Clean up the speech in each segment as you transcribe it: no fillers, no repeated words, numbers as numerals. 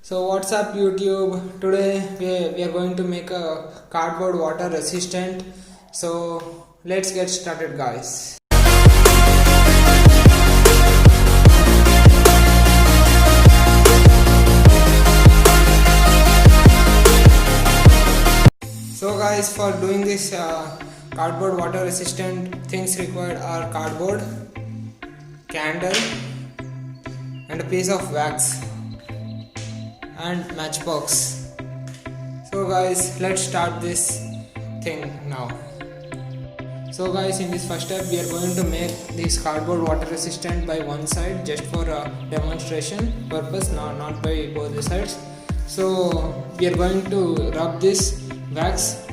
So what's up YouTube? Today we are going to make a cardboard water resistant. So let's get started guys. So guys, for doing this cardboard water resistant, things required are cardboard, candle and a piece of wax and matchbox. So guys, let's start this thing now. So guys, in this first step we are going to make this cardboard water resistant by one side just for a demonstration purpose, not by both the sides. So we are going to rub this wax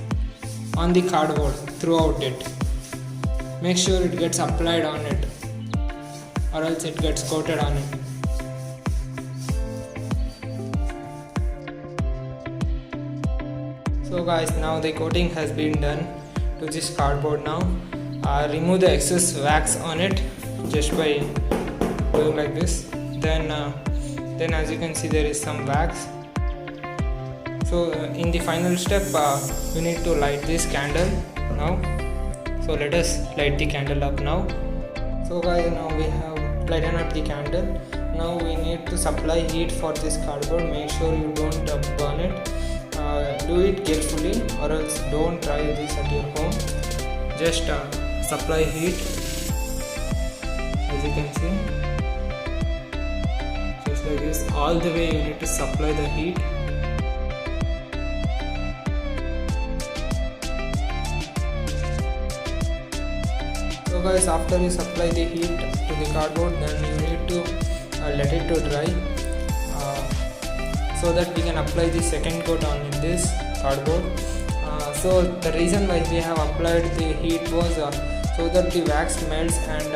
on the cardboard throughout it. Make sure it gets applied on it or else it gets coated on it. So guys, now the coating has been done to this cardboard now. Remove the excess wax on it just by doing like this. Then as you can see, there is some wax. So in the final step, we need to light this candle now. So let us light the candle up now. So guys, now we have lighted up the candle. Now we need to supply heat for this cardboard. Make sure you don't burn it. Do it carefully or else don't try this at your home. Just supply heat, as you can see, just like this. All the way you need to supply the heat. So guys, after you supply the heat to the cardboard, then you need to let it to dry, so that we can apply the second coat on this cardboard. So the reason why we have applied the heat was so that the wax melts and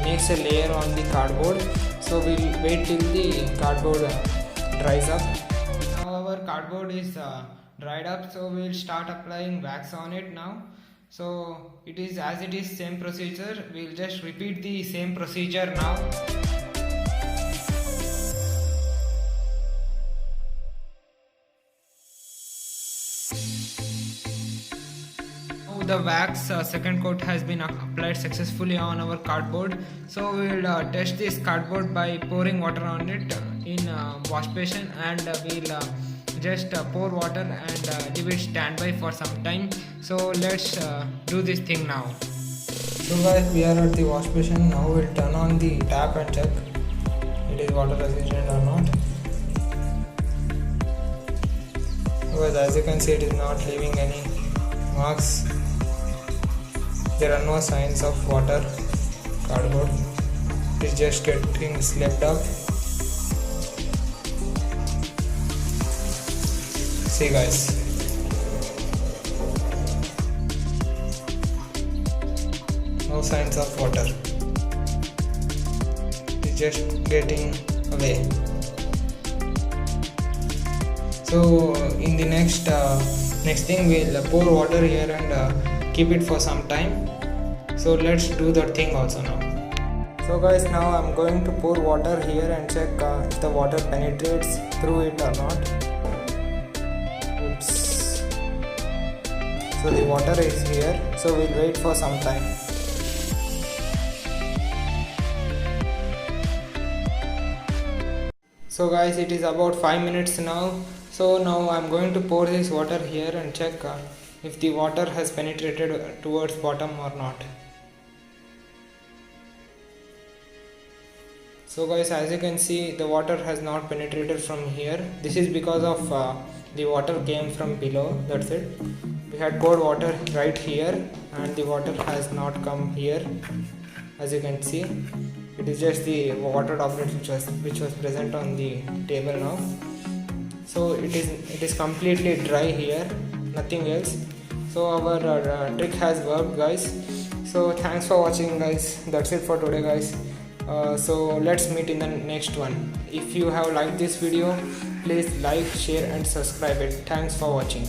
makes a layer on the cardboard. So we'll wait till the cardboard dries up. Now our cardboard is dried up, so we'll start applying wax on it now. So it is same procedure. We'll just repeat the same procedure now. The wax second coat has been applied successfully on our cardboard. So we will test this cardboard by pouring water on it in wash basin, and we'll just pour water and leave it standby for some time. So let's do this thing now. So guys, we are at the wash basin. Now we'll turn on the tap and check it is water resistant or not. Because as you can see, it is not leaving any marks. There are no signs of water. Cardboard is just getting slipped up. See guys, no signs of water. It's just getting away. So in the next thing, we'll pour water here and keep it for some time. So let's do that thing also now. So guys, now I'm going to pour water here and check if the water penetrates through it or not. Oops. So the water is here, so we'll wait for some time. So guys, it is about 5 minutes now. So now I'm going to pour this water here and check if the water has penetrated towards bottom or not. So guys, as you can see, the water has not penetrated from here. This is because of the water came from below, that's it. We had poured water right here and the water has not come here. As you can see, it is just the water droplets which was present on the table now. So it is completely dry here, nothing else. So our trick has worked guys. So thanks for watching guys. That's it for today guys. So let's meet in the next one. If you have liked this video, please like, share and subscribe it. Thanks for watching.